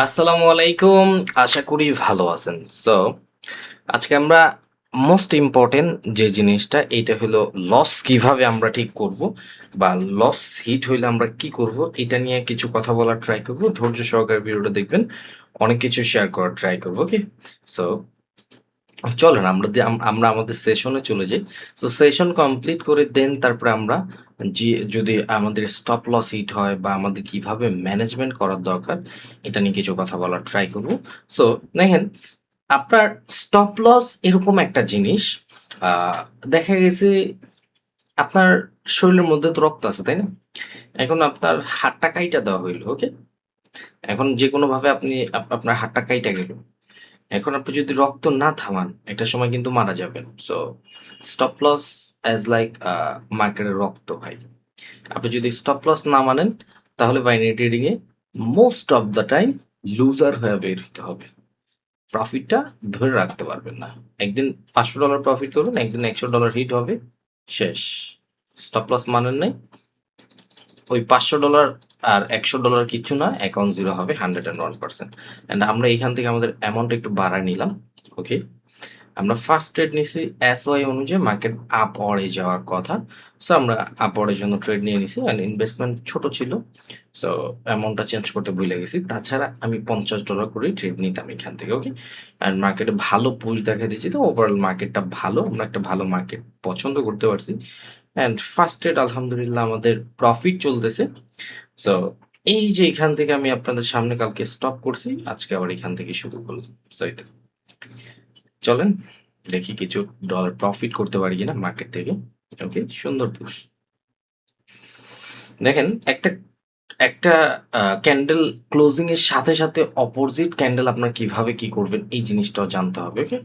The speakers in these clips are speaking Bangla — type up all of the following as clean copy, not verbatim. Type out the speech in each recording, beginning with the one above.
আসসালামু আলাইকুম। আশা করি ভালো আছেন। সো আজকে আমরা মোস্ট ইম্পর্টেন্ট যে জিনিসটা এটা হলো লস কিভাবে আমরা ঠিক করব বা লস হিট হইলে আমরা কি করব এটা নিয়ে কিছু কথা বলার ট্রাই করব। ধৈর্য সহকারে ভিডিওটা দেখবেন, অনেক কিছু শেয়ার করার ট্রাই করব। ওকে, সো চলেন আমরা আমাদের সেশনে চলে যাই। সো সেশন কমপ্লিট করে দেন তারপরে আমরা যে যদি আমাদের স্টপ লস হিট হয় বা আমাদের কিভাবে ম্যানেজমেন্ট করার দরকার এটা নিয়ে কিছু কথা বলার ট্রাই করব। সো দেখেন, আপনার স্টপ লস এরকম একটা জিনিস, আহ, দেখা গেছে আপনার শরীরের মধ্যে তো রক্ত আছে, তাই না? এখন আপনার হাতটা কাইটা দেওয়া হইলো, ওকে। এখন যে কোনো ভাবে আপনার হাতটা কাইটা গেল, এখন আপনি যদি রক্ত না থামান একটা সময় কিন্তু মারা যাবেন। So stop loss as like মার্কেটের রক্ত ভাই। আপনি যদি স্টপ লস না মানেন তাহলে binary trading A most of the time loser হয়ে বের হতে হবে। প্রফিটটা ধরে রাখতে পারবেন না। একদিন $500 প্রফিট করবেন, একদিন $100 হিট হবে, শেষ। স্টপ লস মানেন নাই, ওই $500 আর $100 কিছু না, অ্যাকাউন্ট জিরো হবে 101%। অ্যান্ড আমরা এখান থেকে আমাদের অ্যামাউন্ট একটু বাড়ায় নিলাম। ওকে, আমরা ফার্স্ট ট্রেড নিছি এসওয়াই অনুযায়ী মার্কেট আপওয়ার্ডে যাওয়ার কথা। সো আমরা আপওয়ার্ডের জন্য ট্রেড নিয়ে নিছি অ্যান্ড ইনভেস্টমেন্ট ছোট ছিল। সো অ্যামাউন্টটা চেঞ্জ করতে ভুলে গেছি। তাছাড়া আমি $50 করে ট্রেড নিতাম এখান থেকে। ওকে, অ্যান্ড মার্কেটে ভালো পুশ দেখা দিয়েছি, তো ওভারঅল মার্কেটটা ভালো, আমরা একটা ভালো মার্কেট পছন্দ করতে পারছি। অ্যান্ড ফার্স্ট ট্রেড আলহামদুলিল্লাহ আমাদের প্রফিট চলতেছে। সো এই যে এখান থেকে আমি আপনাদের সামনে কালকে স্টপ করছি, আজকে আবার এখান থেকে শুরু করলাম। সো এটা চলেন দেখি কিছু ডলার প্রফিট করতে পারি কিনা মার্কেট থেকে। ওকে, সুন্দর পুশ। দেখেন, একটা একটা ক্যান্ডেল ক্লোজিং এর সাথে সাথে অপোজিট ক্যান্ডেল আপনার কিভাবে কি করবেন এই জিনিসটাও জানতে হবে। ওকে,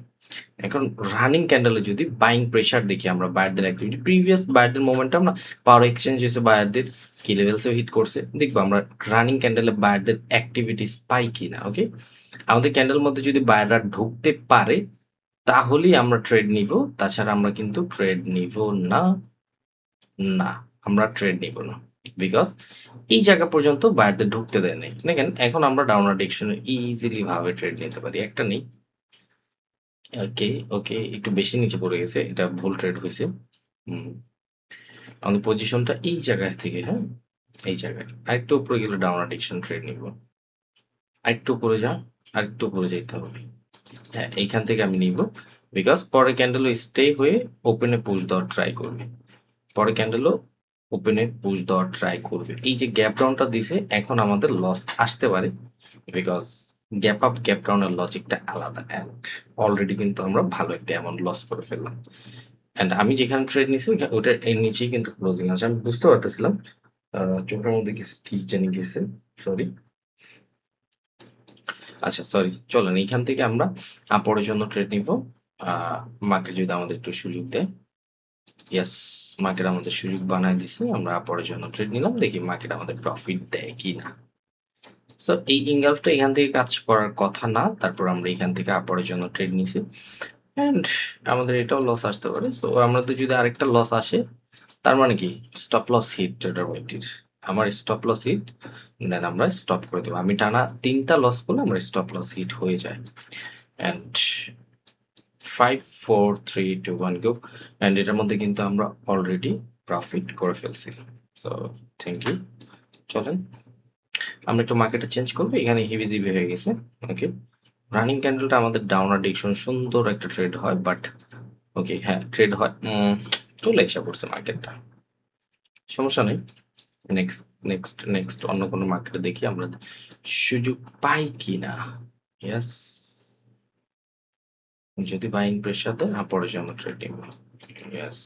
এখন রানিং ক্যান্ডেলে যদি বাইং প্রেসার দেখি আমরা, বায়ারদের অ্যাক্টিভিটি, প্রিভিয়াস বায়ারদের মোমেন্টাম না, পাওয়ার এক্সচেঞ্জ হয়েছে, বায়ারদের কি লেভেলসেও হিট করছে, দেখবো আমরা রানিং ক্যান্ডেলে বায়ারদের অ্যাক্টিভিটিস পাই কিনা। ওকে, আমাদের ক্যান্ডেল মধ্যে যদি বায়াররা ঢুকতে পারে তাহলেই আমরা ট্রেড নিব, তাছাড়া আমরা কিন্তু ট্রেড নিব না। না, আমরা ট্রেড নিব না, বিকজ এই জায়গা পর্যন্ত বায়ারদের ঢুকতে দেয় নাই। দেখেন এখন আমরা ডাউনার ডিরেকশনে ইজিলি ভাবে ট্রেড নিতে পারি, একটা নেই। ওকে, ওকে, একটু বেশি নিচে পড়ে গেছে, এটা ভুল ট্রেড হয়েছে। হুম, আমাদের পজিশনটা এই জায়গায় থেকে, হ্যাঁ, এই জায়গায় আরেকটু উপরে গেলে ডাউনার ডিরেকশন ট্রেড নিব। আরেকটু উপরে যা, আরেকটু উপরে যেতে হবে। হ্যাঁ, এইখান থেকে আমি নিব, বিকজ পরে ক্যান্ডেলও স্টে হয়ে ওপেনে পুশ দেওয়ার ট্রাই করবে। পরে ক্যান্ডেলও ওপেনে পুশ দেওয়ার ট্রাই করবে। এই যে গ্যাপ ডাউনটা দিছে, এখন আমাদের লস আসতে পারে, বিকজ গ্যাপ আপ গ্যাপ ডাউনের লজিকটা আলাদা। অ্যান্ড অলরেডি কিন্তু আমরা ভালো একটা অ্যামাউন্ট লস করে ফেললাম। অ্যান্ড আমি যেখানে ট্রেড নিছি ওটার এর নিচেই কিন্তু ক্লোজিং আছে, আমি বুঝতে পারতেছিলাম। চোখের মধ্যে কিছু কি জানি গেছে, সরি। আচ্ছা, সরি, চলেন এইখান থেকে আমরা আপরের জন্য ট্রেড নিব। মার্কেট যদি আমাদের একটু সুযোগ দেয়। ইয়েস, মার্কেট আমাদের সুযোগ বানায় দিছে, আমরা আপরের জন্য ট্রেড নিলাম, দেখি মার্কেট আমাদের প্রফিট দেয় কি না। সো এই ইঙ্গালফটা এখান থেকে কাজ করার কথা না, তারপর আমরা এখান থেকে আপরের জন্য ট্রেড নিছি অ্যান্ড আমাদের এটাও লস আসতে পারে। সো আমাদের যদি আরেকটা লস আসে তার মানে কি স্টপ লস হিট ট্রেডার ওয়াইটির, আমার স্টপ লস হিট, দেন আমরা স্টপ করে দেবো। আমি টানা 3টা লস করলে আমার স্টপ লস হিট হয়ে যায়। And 5 4 3 2 1 go. অ্যান্ড এটার মধ্যে কিন্তু আমরা অলরেডি প্রফিট করে ফেলছি। So thank you. চলেন আমরা একটু মার্কেটটা চেঞ্জ করবো, এখানে হিবি জিবি হয়ে গেছে। ওকে, রানিং ক্যান্ডেলটা আমাদের ডাউনার ডিরেকশন সুন্দর একটা ট্রেড হয়, বাট ওকে, হ্যাঁ ট্রেড হয়, চলে এসে পড়ছে মার্কেটটা, সমস্যা নেই। নেক্সট নেক্সট নেক্সট অন্য কোনো মার্কেটে দেখি আমরা সুযোগ পাই কি না। ইয়েস, যদি বাইং প্রেশার দেয় পরের জন্য ট্রেড নিব। ইয়েস,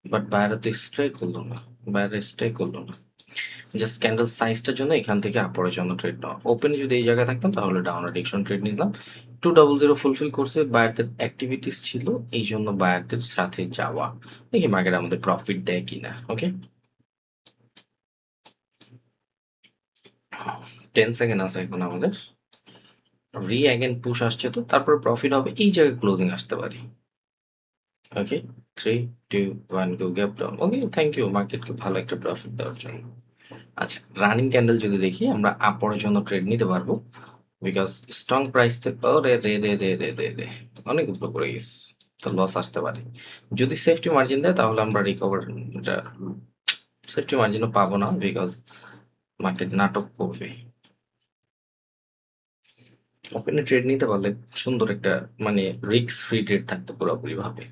বাট বাইরে তো স্ট্রাইক করলো না, বাইরে স্ট্রাইক করলো না, জাস্ট ক্যান্ডেল সাইজটার জন্য এখান থেকে আপরের জন্য ট্রেড নেওয়া। ওপেনে যদি এই জায়গায় থাকতাম তাহলে ডাউন ডিরেকশন ট্রেড নিতাম। 200 ফুলফিল করছে, বায়ারদের অ্যাক্টিভিটিস ছিল, এই জন্য বায়ারদের সাথে যাওয়া। দেখি মার্কেট আমাদের প্রফিট দেয় কিনা। ওকে, 10 সেকেন্ড আছে এখন আমাদের, রি অ্যাগেন পুশ আসছে, তো তারপর প্রফিট হবে এই জায়গায় ক্লোজিং আসতে পারি। Okay, 3 2 1 go, gap down. Okay, thank you মার্কেটকে ভালো একটা প্রফিট দেওয়ার জন্য। আচ্ছা, রানিং ক্যান্ডেল যদি দেখি আমরা আপরের জন্য ট্রেড নিতে পারবো, বিকজ স্ট্রং প্রাইস থেকে রে রে রে রে রে রে রে অনেক উপরে পড়ে গেছে, তো লস আসতে পারে। যদি সেফটি মার্জিন দেয় তাহলে আমরা রিকভার, সেফটি মার্জিনও পাবো না, বিকজ মার্কেট নাটক করবে। ওপেনে ট্রেড নিতে পারলে সুন্দর একটা মানে রিস্ক ফ্রি ট্রেড থাকতো পুরোপুরি ভাবে।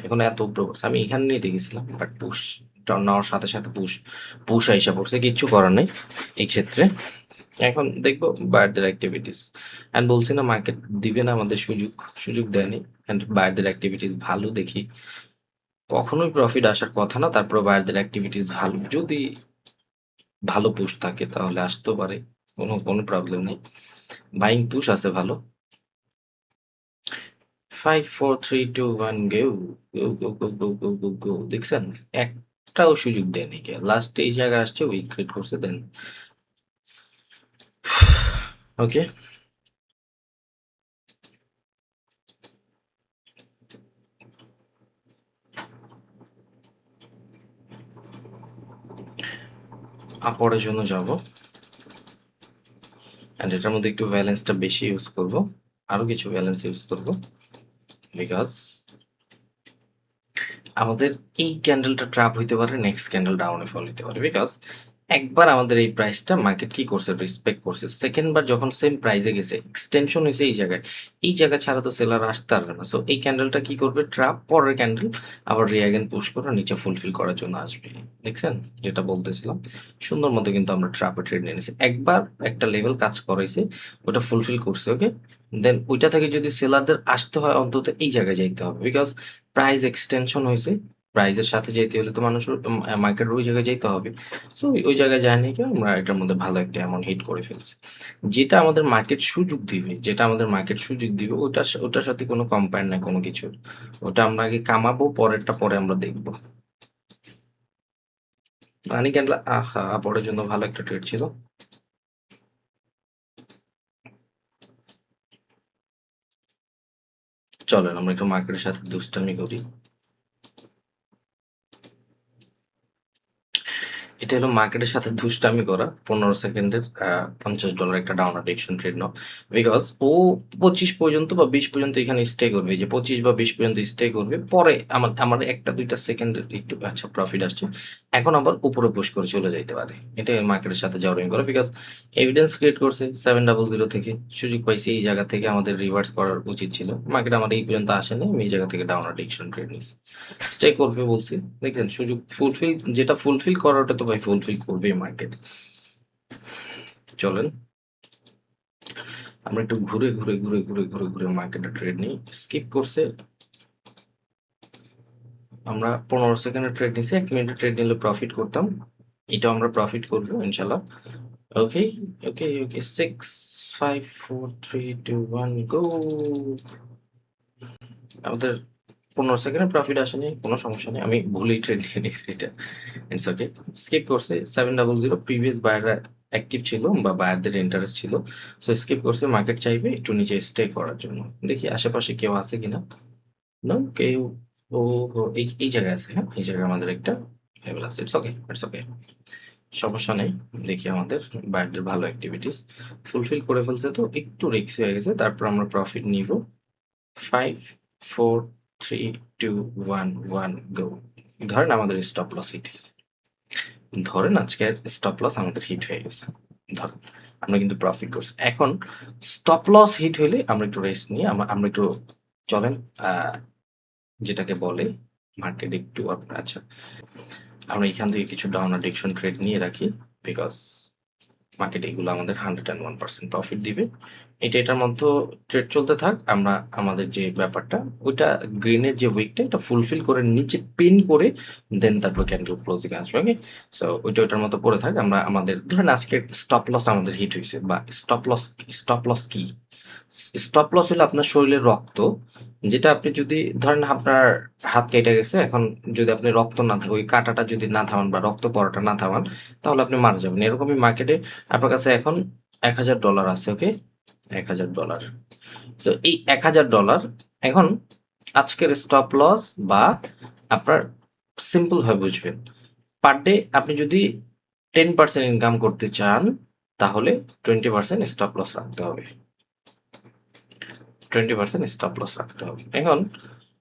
এখন এত উপরে পড়ছে, আমি এখানে নিয়ে দেখেছিলাম, বাট পুশ টার্ন নেওয়ার সাথে সাথে পুশ আইসা পড়ছে, কিচ্ছু করার নেই এই ক্ষেত্রে। এখন দেখবো বায়ারদের অ্যাক্টিভিটিস, অ্যান্ড বলছি না মার্কেট দিবে না আমাদের সুযোগ, সুযোগ দেয়নি, অ্যান্ড বায়ারদের অ্যাক্টিভিটিস ভালো দেখি, কখনোই প্রফিট আসার কথা না, তারপর বায়ারদের অ্যাক্টিভিটিস ভালো, যদি ভালো পুশ থাকে তাহলে আসতেও পারে, কোনো কোনো প্রবলেম নেই, বাইং পুশ আছে ভালো। 5 4 3 2 1 গো গো গো গো গো গো গো গো, দেখছেন একটাও সুযোগ দেয়নি, কে লাস্ট এই জায়গায় আসছে উইক ক্রিয়েট করছে দেন। ওকে, আপরের জন্য যাব, অ্যান্ড এটার মধ্যে একটু ব্যালেন্সটা বেশি ইউজ করব, আরো কিছু ব্যালেন্স ইউজ করব, বিকজ আমাদের এই ক্যান্ডেলটা ট্র্যাপ হইতে পারে, নেক্সট ক্যান্ডেল ডাউনে ফল হইতে পারে, বিকজ একবার আমাদের এই প্রাইসটা মার্কেট কি করছে, রেসপেক্ট করছে, সেকেন্ড বার যখন সেম প্রাইসে গেছে এক্সটেনশন হয়েছে এই জায়গায়, এই জায়গা ছাড়া তো সেলার আসতে পারবে না, সো এই ক্যান্ডেলটা কি করবে, ট্র্যাপ, পরের ক্যান্ডেল আবার রিঅ্যাগেন পুশ করে নিচে ফুলফিল করার জন্য আসবে। দেখছেন যেটা বলতেছিলাম, সুন্দর মতো কিন্তু আমরা ট্র্যাপে ট্রেড নিয়ে নিয়েছি, একবার একটা লেভেল কাজ করাইছে, ওটা ফুলফিল করছে, ওকে, দেন ওইটা থেকে যদি সেলারদের আসতে হয় অন্তত এই জায়গায় যাইতে হবে, বিকজ প্রাইস এক্সটেনশন হয়েছে, প্রাইজের সাথে যেতে হলে তো মানুষের মার্কেটের ওই জায়গায় যেতে হবে, সো ওই জায়গায় যায় নাকি আমরা এটার মধ্যে ভালো একটা অ্যামাউন্ট হিট করে ফেলছি, যেটা আমাদের মার্কেট সুযোগ দিবে, যেটা আমাদের মার্কেট সুযোগ দিবে ওটার সাথে কোনো কম্পেয়ার নাই কোনো কিছুর, ওটা আমরা আগে কামাবো, পরেরটা পরে আমরা দেখবো। রানি ক্যান্ডেল আহা পরের জন্য ভালো একটা ট্রেড ছিল। চলেন আমরা একটু মার্কেটের সাথে দুষ্টামি করি। এটা হলো মার্কেটের সাথে দুষ্টামি করা, 15 সেকেন্ডের $50 একটা ডাউন অ্যাডিকশন ট্রেড নাও, বিকজ ও 25 পর্যন্ত বা 20 পর্যন্ত এখানে স্টে করবে, যে 25 বা 20 পর্যন্ত স্টে করবে, পরে আমার আমার একটা দুইটা সেকেন্ডের একটু আচ্ছা প্রফিট আসছে, এখন আবার উপরে পুশ করে চলে যাইতে পারে, এটা মার্কেটের সাথে জড়িং করে, বিকজ এভিডেন্স ক্রিয়েট করছে 700 থেকে, সুযোগ পাইছে এই জায়গা থেকে, আমাদের রিভার্স করার উচিত ছিল, মার্কেট আমার এই পর্যন্ত আসেনি, আমি এই জায়গা থেকে ডাউন অ্যাডিকশন ট্রেড নিচ্ছি, স্টে করবে বলছি, দেখেন সুযোগ ফুলফিল, যেটা ফুলফিল করার ওটা তো ভাই ফুলফিল করবেই মার্কেট। চলেন আমরা একটু ঘুরে ঘুরে ঘুরে ঘুরে ঘুরে ঘুরে মার্কেটে ট্রেড নিই, স্কিপ করছে, আমরা 15 সেকেন্ডের ট্রেড নিছি, 1 মিনিটের ট্রেড নিলে প্রফিট করতাম, এটাও আমরা প্রফিট করবো ইনশাল্লাহ। ওকে ওকে ওকে 6 5 4 3 2 1 গো, আমাদের 15 সেকেন্ডে প্রফিট আসেনি, কোনো সমস্যা নেই, আমি ভুলেই ট্রেড নিয়ে নিচ্ছি, এটা ইটস ওকে। স্কিপ করছে 700, প্রিভিয়াস বায়াররা অ্যাক্টিভ ছিল বা বায়ারদের ইন্টারেস্ট ছিল, সো স্কিপ করছে, মার্কেট চাইবে একটু নিচে স্টে করার জন্য, দেখি আশেপাশে কেউ আছে কিনা, না কেউ, ও এই এই জায়গায় আছে, হ্যাঁ এই জায়গায় আমাদের একটা লেভেল আছে, ইটস ওকে ইটস ওকে, সমস্যা নেই, দেখি আমাদের বায়ারদের ভালো অ্যাক্টিভিটিস ফুলফিল করে ফেলছে, তো একটু রিস্ক হয়ে গেছে, তারপর আমরা প্রফিট নিব। 5 4 3 2 1 1 গো, ধরেন আমাদের স্টপ লস হিট হয়েছে, ধরেন আজকে স্টপ লস আমাদের হিট হয়ে গেছে, ধরেন আমরা কিন্তু প্রফিট করছি, এখন স্টপ লস হিট হইলে আমরা একটু রেস্ট নিয়ে আমরা একটু চলেন, যেটাকে বলে মার্কেট একটু আপনার, আচ্ছা আমরা এখান থেকে কিছু ডাউন অ্যাডিকশন ট্রেড নিয়ে রাখি, বিকজ মার্কেট এগুলো আমাদের 101% প্রফিট দিবে, এটার মধ্যে ট্রেড চলতে থাক, আমরা আমাদের যে ব্যাপারটা ওইটা গ্রিনের যে উইকটা এটা ফুলফিল করে নিচে পিন করে দেন তারপর ক্যান্ডেল ক্লোজিং আসবে, ওকে, সো ওইটার মতো পড়ে থাক, আমরা আমাদের ধরেন আজকে স্টপ লস আমাদের হিট হয়েছে, বা স্টপ লস কি, স্টপ লস হলো আপনার শরীরের রক্ত, যেটা আপনি যদি ধরেন আপনার হাত কেটে গেছে, এখন যদি আপনি রক্ত না থাকে, ওই কাটাটা যদি না থামান বা রক্ত পড়াটা না থামান, তাহলে আপনি মারা যাবেন, এরকমই মার্কেটে আপনার কাছে এখন $1000 আছে, ওকে, $1000, তো এই $1000 এখন আজকের স্টপ লস, বা আপনার সিম্পল ভাবে বুঝবেন, পার ডে আপনি যদি 10% ইনকাম করতে চান তাহলে 20% স্টপ লস রাখতে হবে। 20% স্টপ লস রাখতে হবে। এখন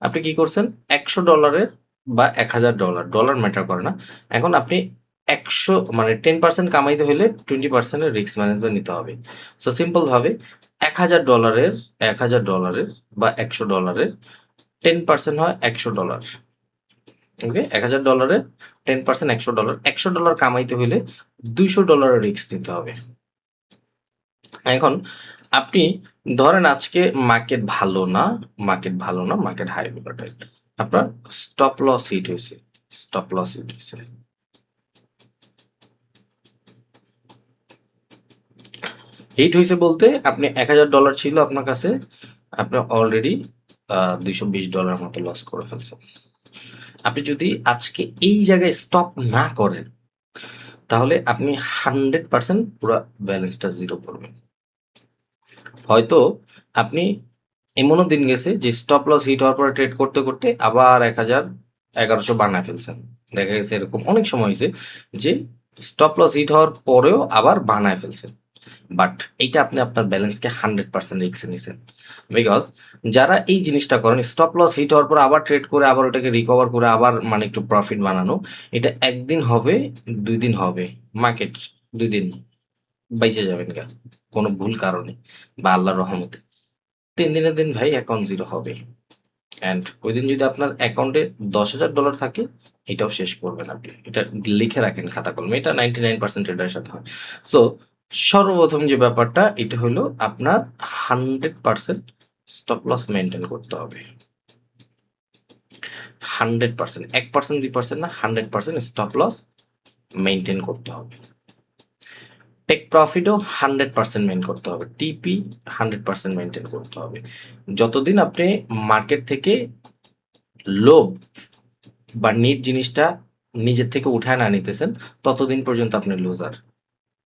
আপনি কি করছেন, $100 বা $1000, ডলার ম্যাটার করে না। এখন আপনি 100 মানে 10% কামাইতে হলে 20% রিস্ক ম্যানেজমেন্ট নিতে হবে। সো সিম্পল ভাবে $1000 $1000 বা $100 10% হয় $100। ওকে, $1000 10% $100। $100 কামাইতে হলে $200 রিস্ক নিতে হবে। এখন আপনি ধরেন আজকে মার্কেট ভালো না, মার্কেট হাই ভোলাটাইল, আপনার স্টপ লস হিট হয়েছে, স্টপ লস হিট হয়েছে। হিট হয়েছে বলতে আপনি $1000 ছিল আপনার কাছে, আপনি অলরেডি $220 মতো লস করে ফেলছেন। আপনি যদি আজকে এই জায়গায় স্টপ না করেন তাহলে আপনি 100% পুরো ব্যালেন্সটা জিরো করবেন। হয়তো আপনি এমনও দিন গেছে যে স্টপ লস হিট হওয়ার পরে ট্রেড করতে করতে আবার 1100 বানায় ফেলছেন। দেখা গেছে এরকম অনেক সময় হয়েছে যে স্টপ লস হিট হওয়ার পরেও আবার বানায় ফেলছেন, বাট এইটা আপনি আপনার ব্যালেন্সকে 100% রিস্কে নিছেন। বিকজ যারা এই জিনিসটা করেন স্টপ লস হিট হওয়ার পর আবার ট্রেড করে আবার ওটাকে রিকভার করে আবার মানে একটু প্রফিট বানানো, এটা একদিন হবে, 2 দিন হবে, মার্কেট 2 দিন বাইচে যাবেন গা কোনো ভুল কারণে বা আল্লাহর রহমতে। 3 দিনের দিন ভাই অ্যাকাউন্ট জিরো হবে। অ্যান্ড ওই দিন যদি আপনার অ্যাকাউন্টে $10,000 থাকে, এটাও শেষ করবেন আপনি। এটা লিখে রাখেন খাতা কলমে, এটা 99% ট্রেডারের সাথে হয়। সো সর্বপ্রথম যে ব্যাপারটা এটা হলো আপনার 100% স্টপ লস মেনটেন করতে হবে। 100%, 1% 2% না, 100% স্টপ লস মেনটেন করতে হবে। টেক প্রফিটও 100% মেইন করতে হবে। টিপি 100% মেনটেন করতে হবে। যতদিন আপনি মার্কেট থেকে লোভ বা নিড জিনিসটা নিজের থেকে উঠায় না নিতেছেন ততদিন পর্যন্ত আপনি লুজার।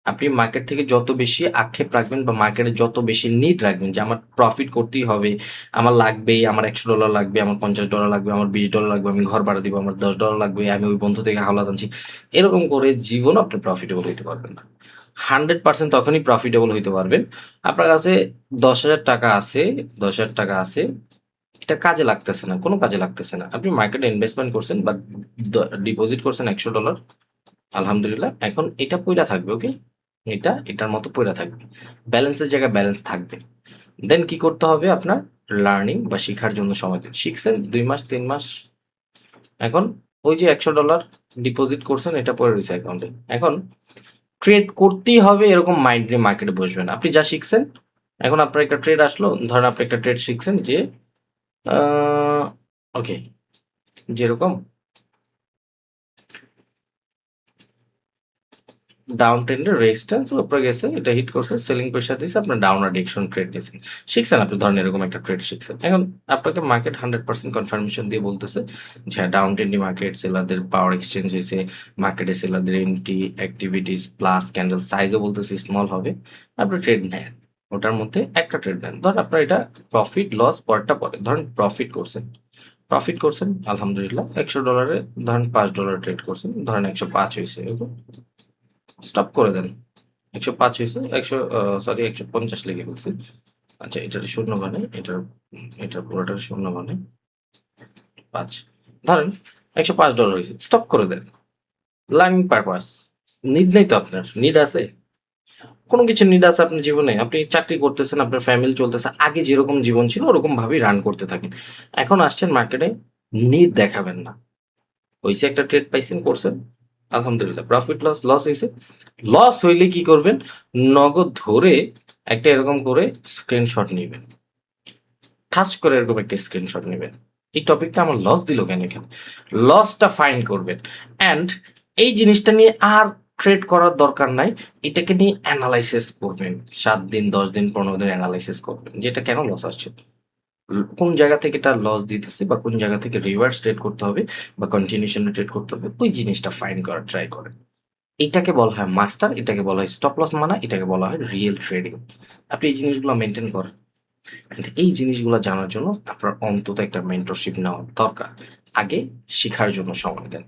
আপনি মার্কেট থেকে যত বেশি আক্ষেপ রাখবেন বা মার্কেটে যত বেশি নিড রাখবেন যে আমার প্রফিট করতেই হবে, আমার লাগবেই, আমার $100 লাগবে, আমার $50 লাগবে, আমার $20 লাগবে, আমি ঘর ভাড়া দিব, আমার $10 লাগবে, আমি ওই বন্ধু থেকে হাওলাত আনছি, এরকম করে জীবন আপনি প্রফিটেবল হইতে পারবেন না। 100% তখনই প্রফিটেবল হইতে পারবেন আপনার কাছে 10,000 টাকা আছে, 10,000 টাকা আছে, এটা কাজে লাগতেছে না, কোনো কাজে লাগতেছে না, আপনি মার্কেটে ইনভেস্টমেন্ট করছেন বা ডিপোজিট করছেন $100, আলহামদুলিল্লাহ, এখন এটা পইরা থাকবে। ওকে, এটা এটার মতো পইরা থাকবে, ব্যালেন্সের জায়গায় ব্যালেন্স থাকবে। দেন কি করতে হবে, আপনার লার্নিং বা শিখার জন্য সময় দিন। শিখছেন 2 মাস 3 মাস, এখন ওই যে $100 ডিপোজিট করছেন এটা পড়ে রয়েছে অ্যাকাউন্টে, এখন ট্রেড করতেই হবে এরকম মাইন্ড নিয়ে মার্কেটে বসবেন। আপনি যা শিখছেন, এখন আপনার একটা ট্রেড আসলো, ধরেন আপনি একটা ট্রেড শিখছেন যে ওকে, যেরকম ডাউন ট্রেন্ডের রেজিস্ট্যান্স উপরে গেছে, এটা হিট করছে, সেলিং প্রেশার দিয়েছে, আপনার ডাউন অ্যাডিকশন ট্রেড দিয়েছেন, শিখছেন আপনি, ধরেন এরকম একটা ট্রেড শিখছেন। এখন আপনাকে মার্কেট 100% কনফার্মেশন দিয়ে বলতেছে যে হ্যাঁ ডাউন ট্রেন্ডি মার্কেট, সেলারদের পাওয়ার এক্সচেঞ্জ হয়েছে, মার্কেটে সেলারদের এন্ট্রি অ্যাক্টিভিটিস প্লাস ক্যান্ডেল সাইজও বলতেছে স্মল হবে, আপনি ট্রেড নেন, ওটার মধ্যে একটা ট্রেড নেন, ধরেন আপনার এটা প্রফিট লস পরটা পরে, ধরেন প্রফিট করছেন আলহামদুলিল্লাহ, $100 ধরেন $5 ট্রেড করছেন, ধরেন 105 হয়েছে, স্টপ করে দেন। 105 হয়েছে, 150 লিখে ফেলছি। আচ্ছা, এটার শূন্য মানে এটার পুরোটার শূন্য মানে 5, ধরেন $105 হয়েছে, স্টপ করে দেন। লার্নিং পারপাস, নিড নেই তো আপনার, নিড আছে, কোনো কিছু নিড আছে আপনার জীবনে, আপনি চাকরি করতেছেন, আপনার ফ্যামিলি চলতেছে, আগে যেরকম জীবন ছিল ওরকম ভাবেই রান করতে থাকেন। এখন আসছেন মার্কেটে, নিড দেখাবেন না, হয়েছে একটা ট্রেড পাইছেন করছেন, আলহামদুলিল্লাহ, প্রফিট লস লস হয়েছে, লস হইলে কি করবেন, নগদ ধরে একটা এরকম করে স্ক্রিনশট নেবেন, ঠাস করে এরকম একটা স্ক্রিনশট নেবেন, এই টপিকটা আমার লস দিল কেন, এখানে লসটা ফাইন্ড করবেন, অ্যান্ড এই জিনিসটা নিয়ে আর ট্রেড করার দরকার নাই, এটাকে নিয়ে অ্যানালাইসিস করবেন, 7 দিন 10 দিন 15 দিন অ্যানালাইসিস করবেন যেটা কেন লস আসছে, কোন জায়গা থেকে এটা লস দিতেছে বা কোন জায়গা থেকে রিভার্স ট্রেড করতে হবে বা কন্টিনিউশনে ট্রেড করতে হবে, ওই জিনিসটা ফাইন্ড করার ট্রাই করেন। এটাকে বলা হয় মাস্টার, এটাকে বলা হয় স্টপ লস মানা, এটাকে বলা হয় রিয়েল ট্রেডিং। আপনি এই জিনিসগুলো মেনটেন করেন, and এই জিনিসগুলো জানার জন্য আপনার অন্তত একটা মেন্টরশিপ নেওয়া দরকার। আগে শিখার জন্য সময় দেন,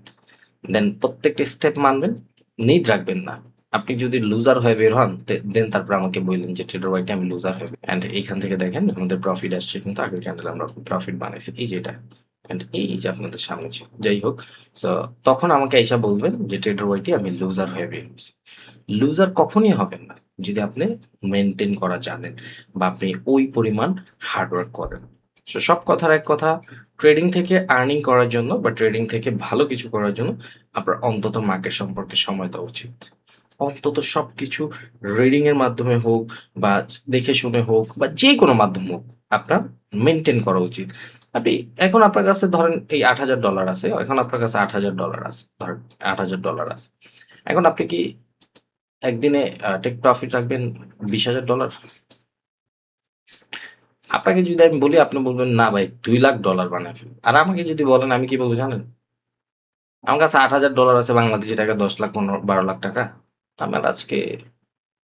দেন প্রত্যেকটা স্টেপ মানবেন, নিড রাখবেন না। আপনি যদি লুজার হয়ে বের হন দেন তারপর আমাকে বললেন যে ট্রেডার ওয়াইটে আমি লুজার হবে। অ্যান্ড এইখান থেকে দেখেন আমাদের প্রফিট আসছে, কিন্তু আগের ক্যান্ডেল আমরা প্রফিট বানাইছি এই যে এটা, অ্যান্ড এই যে আপনাদের সামনে ছিল। যাই হোক, সো তখন আমাকে এসে বলবেন যে ট্রেডার ওয়াইটে আমি লুজার হয়ে বের হয়েছি। লুজার কখনই হবেন না যদি আপনি মেনটেন করা জানেন বা আপনি ওই পরিমাণ হার্ডওয়ার্ক করেন। সো সব কথার এক কথা, ট্রেডিং থেকে আর্নিং করার জন্য বা ট্রেডিং থেকে ভালো কিছু করার জন্য আপনার অন্তত মার্কেট সম্পর্কে সময় দেওয়া উচিত। অন্তত সবকিছু রিডিং এর মাধ্যমে হোক বা দেখে শুনে হোক বা যে কোনো মাধ্যম হোক, আপনার মেনটেন করা উচিত। আপনি এখন আপনার কাছে ধরেন এই $8,000 আছে, এখন আপনার কাছে $8,000 আছে, ধরেন $8,000 আছে। এখন আপনি কি একদিনে টেক প্রফিট রাখবেন $20,000? আপনাকে যদি আমি বলি আপনি বলবেন না ভাই $2,00,000 বানায় ফেলবো। আর আমাকে যদি বলেন আমি কি বলবো জানেন? আমার কাছে $8,000 আছে, বাংলাদেশি টাকা 10 লাখ 12 লাখ টাকা। আমার আজকে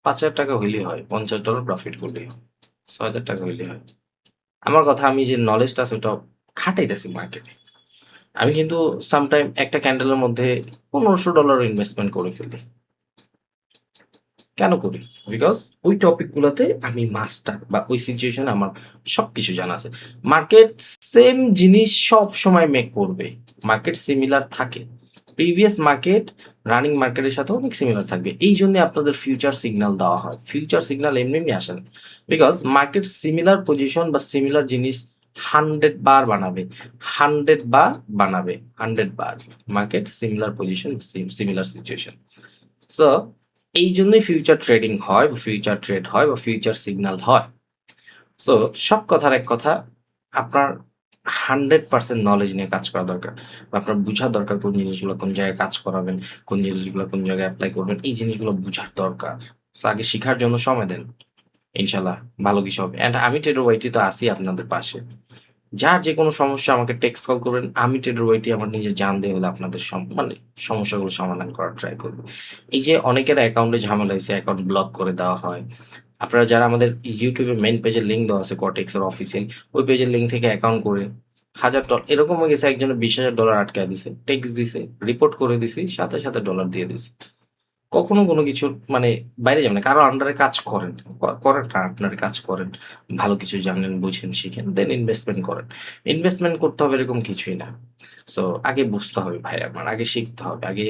$5,000 হইলেই হয়, $50 প্রফিট করলেই হয়, $6,000 হইলেই হয়। আমার কথা, আমি যে নলেজটা আছে ওটা খাটাইতেছি মার্কেটে। আমি কিন্তু সামটাইম একটা ক্যান্ডেলের মধ্যে $1,500 ইনভেস্টমেন্ট করে ফেলি। কেন করি? বিকজ ওই টপিকগুলোতে আমি মাস্টার বা ওই সিচুয়েশনে আমার সবকিছু জানা আছে। মার্কেট সেম জিনিস সব সময় মেক করবে, মার্কেট সিমিলার থাকে। প্রিভিয়াস মার্কেট রানিং মার্কেটের সাথে অনেক সিমিলার থাকবে, এই জন্য আপনাদের ফিউচার সিগন্যাল দেওয়া হয়। ফিউচার সিগন্যাল এমনি এমনি আসে না, বিকজ মার্কেট সিমিলার পজিশন বা সিমিলার জিনিস 100 বার বানাবে, 100 বার বানাবে, 100 বার market similar position, similar situation. So এই জন্যই ফিউচার ট্রেডিং হয় বা ফিউচার ট্রেড হয় বা ফিউচার সিগন্যাল হয়। সো সব কথার এক কথা, আপনার 100% নলেজ নিয়ে কাজ করা দরকার, বা আপনার বোঝা দরকার কোন জিনিসগুলো কোন জায়গায় কাজ করাবেন, কোন জিনিসগুলো কোন জায়গায় অ্যাপ্লাই করবেন, এই জিনিসগুলো বোঝার দরকার। So, আগে শিখার জন্য সময় দেন, ইনশাল্লাহ ভালো কিছু হবে। অ্যান্ড আমি ট্রেডার ওয়াইটি তো আছি আপনাদের পাশে। যার যে কোনো সমস্যা আমাকে টেক্সট কল করবেন, আমি ট্রেডার ওয়াইটি আমার নিজের জান দিয়ে হলে আপনাদের মানে সমস্যাগুলো সমাধান করার ট্রাই করবো। এই যে অনেকের অ্যাকাউন্টে ঝামেলা হয়েছে, অ্যাকাউন্ট ব্লক করে দেওয়া হয়। আপনারা যারা আমাদের ইউটিউবে মেইন পেজের লিঙ্ক দেওয়া আছে কর্টেক্সের অফিসিয়াল, ওই পেজের লিঙ্ক থেকে অ্যাকাউন্ট করে $1,000 এরকম হয়ে গেছে, একজনের $20,000 আটকায় দিছে, টেক্স দিছে, রিপোর্ট করে দিছি, সাথে সাথে ডলার দিয়ে দিছে। কখনো কোনো কিছু মানে বাইরে যাবেন না, কারো আন্ডারে কাজ করেন, করেন না, আপনার কাজ করেন, ভালো কিছু জানেন বুঝেন শিখেন, দেন ইনভেস্টমেন্ট করেন। ইনভেস্টমেন্ট করতে হবে এরকম কিছুই না। সো আগে বুঝতে হবে ভাই, আমার আগে শিখতে হবে, আগে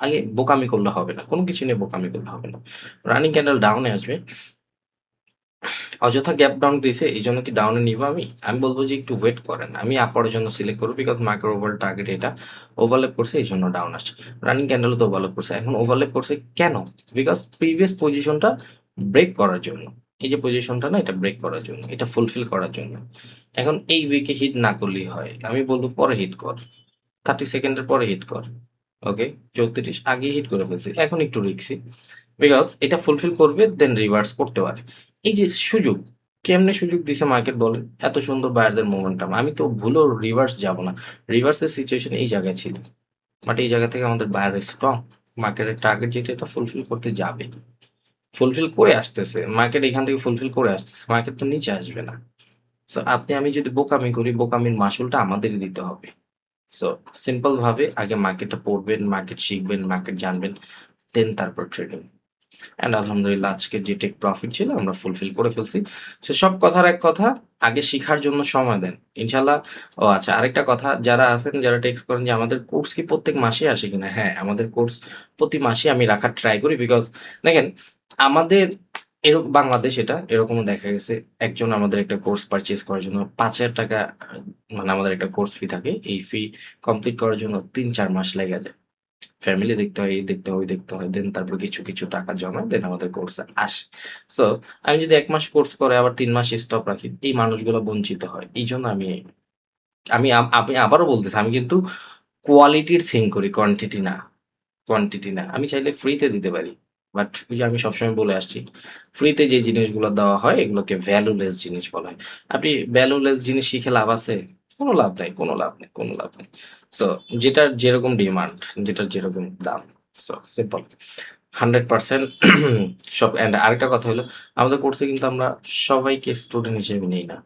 আগে বোকামি করলে হবে না, কোনো কিছু নিয়ে বোকামি করলে হবে না। রানিং ক্যান্ডেল ডাউনে আসবে, অযথা গ্যাপ ডাউন দিয়েছে এই জন্য কি ডাউনে নিব আমি? আমি বলবো যে একটু ওয়েট করেন, আমি আপওয়ার জন্য সিলেক্ট করবো, বিকজ মার্কেট ওভার টার্গেট এটা ওভারল্যাপ করছে এই জন্য ডাউন আসছে। রানিং ক্যান্ডেলও তো ওভারল্যাপ করছে, এখন ওভারল্যাপ করছে কেন? বিকজ প্রিভিয়াস পজিশনটা ব্রেক করার জন্য। এই যে পজিশনটা না, এটা ব্রেক করার জন্য, এটা ফুলফিল করার জন্য। এখন এই উইকে হিট না করলেই হয়, আমি বলবো পরে হিট কর, 30 সেকেন্ডের পরে হিট কর। ওকে, 34 আগে হিট করে ফেলছি, এখন একটু রিক্সি, বিকজ এটা ফুলফিল করবে দেন রিভার্স করতে পারে। এই যে সুযোগ, কেমনে সুযোগ দিছে মার্কেট বলেন, এত সুন্দর বায়ারদের মোমেন্টাম, আমি তো ভুলেও রিভার্স যাব না। রিভার্সের সিচুয়েশন এই জায়গায় ছিল, বাট এই জায়গা থেকে আমাদের বায়ার স্ট্রং, মার্কেটের টার্গেট যেটা এটা ফুলফিল করতে যাবে, ফুলফিল করে আসতেছে মার্কেট, এখান থেকে ফুলফিল করে আসতেছে, মার্কেট তো নিচে আসবে না। সো আপনি আমি যদি বোকামি করি, বোকামির মাসুলটা আমাদেরই দিতে হবে। সো সিম্পল ভাবে আগে মার্কেটটা পড়বেন, মার্কেট শিখবেন, মার্কেট জানবেন, দেন তারপর ট্রেডিং। অ্যান্ড আলহামদুলিল্লাহ আজকের যে টেক প্রফিট ছিল আমরা ফুলফিল করে ফেলছি। সো সব কথার এক কথা, আগে শিখার জন্য সময় দেন, ইনশাল্লাহ। ও আচ্ছা, আরেকটা কথা, যারা আছেন যারা টেক্সট করেন যে আমাদের কোর্স কি প্রত্যেক মাসে আসে কিনা, হ্যাঁ আমাদের কোর্স প্রতি মাসে আমি রাখার ট্রাই করি, বিকজ দেখেন আমাদের এরকম বাংলাদেশ এটা এরকমও দেখা গেছে, একজন আমাদের একটা কোর্স পারচেজ করার জন্য $5,000 মানে আমাদের একটা কোর্স ফি থাকে, এই ফি কমপ্লিট করার জন্য 3-4 মাস লেগে যায়। ফ্যামিলি দেখতে হয়, এই দেখতে হয়, ওই দেখতে হয়, দেন তারপর কিছু কিছু টাকা জমায় দেন আমাদের কোর্সে আসে। সো আমি যদি 1 মাস কোর্স করে আবার 3 মাস স্টপ রাখি, এই মানুষগুলো বঞ্চিত হয়। এই জন্য আমি আমি আমি আবারও বলতেছি, আমি কিন্তু কোয়ালিটির থিঙ্ক করি, কোয়ান্টিটি না, কোয়ান্টিটি না। আমি চাইলে ফ্রিতে দিতে পারি, বাট ওই যে আমি সবসময় বলে আসছি, ফ্রিতে যে জিনিসগুলো দেওয়া হয় এগুলোকে ভ্যালুলেস জিনিস বলা হয়। আপনি ভ্যালুলেস জিনিস শিখে লাভ আছে? কোনো লাভ নাই, কোনো লাভ নেই, কোনো লাভ নেই। সো যেটার যেরকম ডিমান্ড, যেটার যেরকম দাম, সো সিম্পল, 100% সব। অ্যান্ড আরেকটা কথা হলো, আমাদের কোর্সে কিন্তু আমরা সবাইকে স্টুডেন্ট হিসেবে নেই না।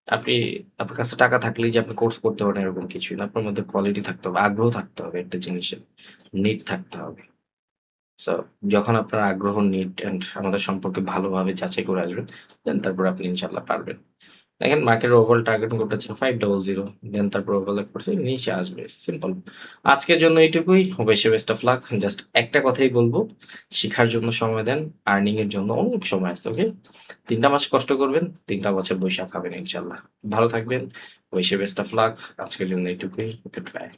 আপনি, আপনার কাছে টাকা থাকলেই যে আপনি কোর্স করতে পারেন এরকম কিছুই না, আপনার মধ্যে কোয়ালিটি থাকতে হবে, আগ্রহ থাকতে হবে একটা জিনিসের, নিড থাকতে হবে। সো যখন আপনার আগ্রহ, নিড অ্যান্ড আমাদের সম্পর্কে ভালোভাবে যাচাই করে আসবেন, দেন তারপর আপনি ইনশাল্লাহ পারবেন। দেখেন মার্কেটের ওভারঅল টার্গেট করতেছে 500, দেন তারপর ওভারঅল করছে নিচে আসবে, সিম্পল। আজকের জন্য এইটুকুই, বেস্ট অফ লাক। জাস্ট একটা কথাই বলবো, শিখার জন্য সময় দেন, আর্নিং এর জন্য অনেক সময় আছে, ওকে? 3টা মাস কষ্ট করবেন, 3টা বছর বৈশাখ খাবেন ইনশাল্লাহ। ভালো থাকবেন, বেস্ট অফ লাক। আজকের জন্য এইটুকুই, গুড বাই।